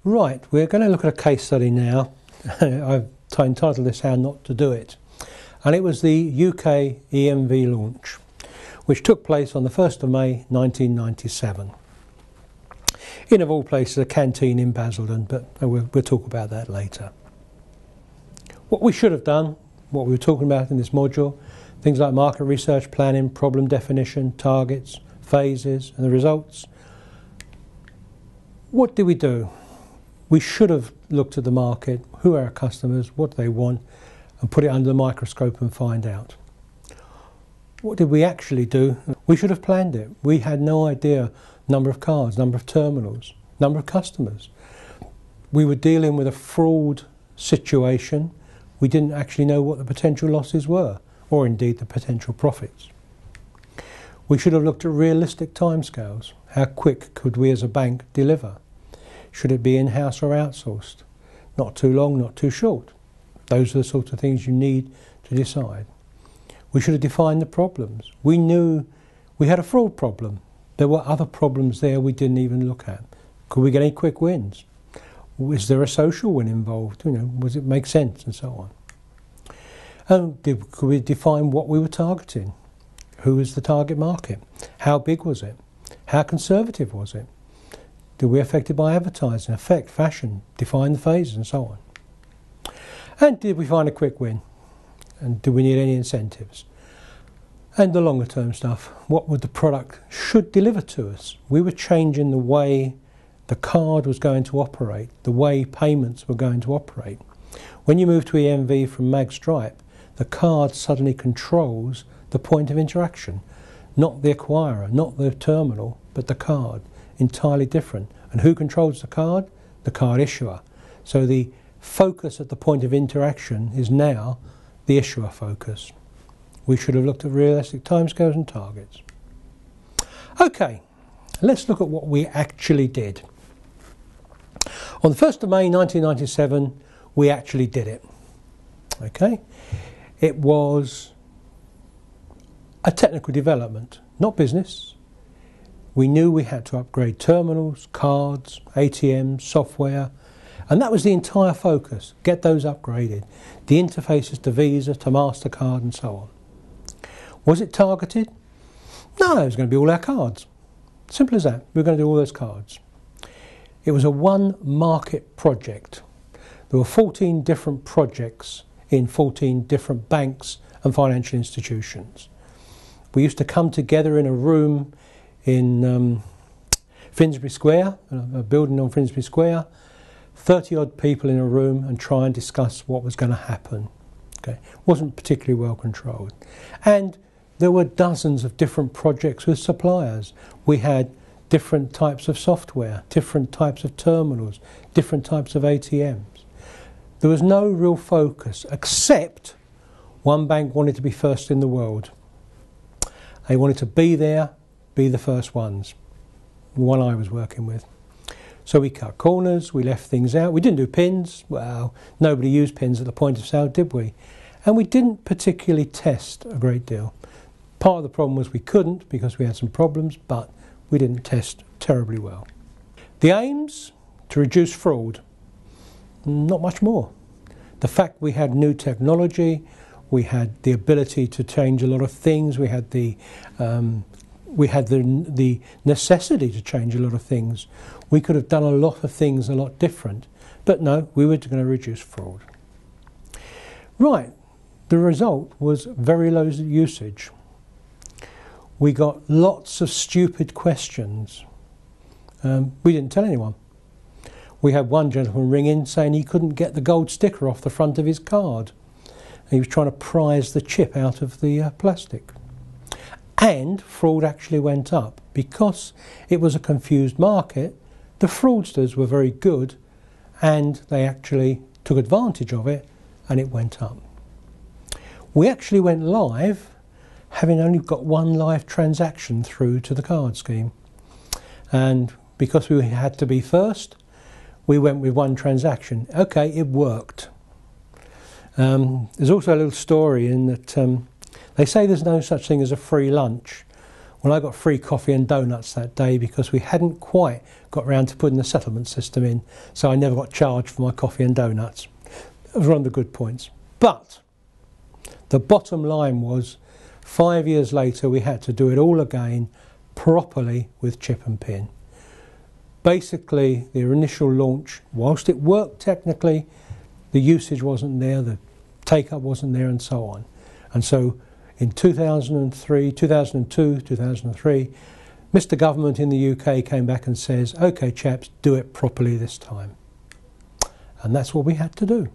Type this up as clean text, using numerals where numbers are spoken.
Right, we're going to look at a case study now. I've entitled this How Not to Do It. And it was the UK EMV launch, which took place on the 1st of May 1997. In, of all places, a canteen in Basildon, but we'll talk about that later. What we should have done, what we were talking about in this module, things like market research, planning, problem definition, targets, phases, and the results. What did we do? We should have looked at the market, who are our customers, what do they want, and put it under the microscope and find out. What did we actually do? We should have planned it. We had no idea number of cards, number of terminals, number of customers. We were dealing with a fraud situation. We didn't actually know what the potential losses were, or indeed the potential profits. We should have looked at realistic timescales. How quick could we as a bank deliver? Should it be in-house or outsourced? Not too long, not too short. Those are the sorts of things you need to decide. We should have defined the problems. We knew we had a fraud problem. There were other problems there we didn't even look at. Could we get any quick wins? Was there a social win involved? Does it make sense and so on? And could we define what we were targeting? Who was the target market? How big was it? How conservative was it? Did we affected by advertising, effect, fashion, define the phases and so on? And did we find a quick win? And do we need any incentives? And the longer term stuff, what would the product should deliver to us? We were changing the way the card was going to operate, the way payments were going to operate. When you move to EMV from magstripe, the card suddenly controls the point of interaction, not the acquirer, not the terminal, but the card. Entirely different. And who controls the card? The card issuer. So the focus at the point of interaction is now the issuer focus. We should have looked at realistic timescales and targets. Okay, let's look at what we actually did. On the 1st of May 1997, we actually did it. Okay, it was a technical development, not business. We knew we had to upgrade terminals, cards, ATMs, software, and that was the entire focus. Get those upgraded. The interfaces to Visa, to MasterCard and so on. Was it targeted? No, it was going to be all our cards. Simple as that. We were going to do all those cards. It was a one market project. There were 14 different projects in 14 different banks and financial institutions. We used to come together in a room in Finsbury Square, a building on Finsbury Square, 30 odd people in a room and try and discuss what was going to happen. Okay, wasn't particularly well controlled. And there were dozens of different projects with suppliers. We had different types of software, different types of terminals, different types of ATMs. There was no real focus, except one bank wanted to be first in the world. They wanted to be there, be the first ones, the one I was working with. So we cut corners, we left things out. We didn't do pins. Well, nobody used pins at the point of sale, did we? And we didn't particularly test a great deal. Part of the problem was we couldn't because we had some problems, but we didn't test terribly well. The aims? To reduce fraud. Not much more. The fact we had new technology, we had the ability to change a lot of things, we had the necessity to change a lot of things. We could have done a lot of things a lot different, but no, we were going to reduce fraud. Right, the result was very low usage. We got lots of stupid questions. We didn't tell anyone. We had one gentleman ring in saying he couldn't get the gold sticker off the front of his card. He was trying to prise the chip out of the plastic. And fraud actually went up. Because it was a confused market, the fraudsters were very good and they actually took advantage of it and it went up. We actually went live having only got one live transaction through to the card scheme. And because we had to be first, we went with one transaction. Okay, it worked. There's also a little story in that they say there's no such thing as a free lunch. Well, I got free coffee and donuts that day because we hadn't quite got round to putting the settlement system in, so I never got charged for my coffee and donuts. That was one of the good points. But the bottom line was, 5 years later we had to do it all again, properly with chip and pin. Basically, the initial launch, whilst it worked technically, the usage wasn't there, the take-up wasn't there, and so on. And so in 2002, 2003, Mr. Government in the UK came back and says, OK chaps, do it properly this time. And that's what we had to do.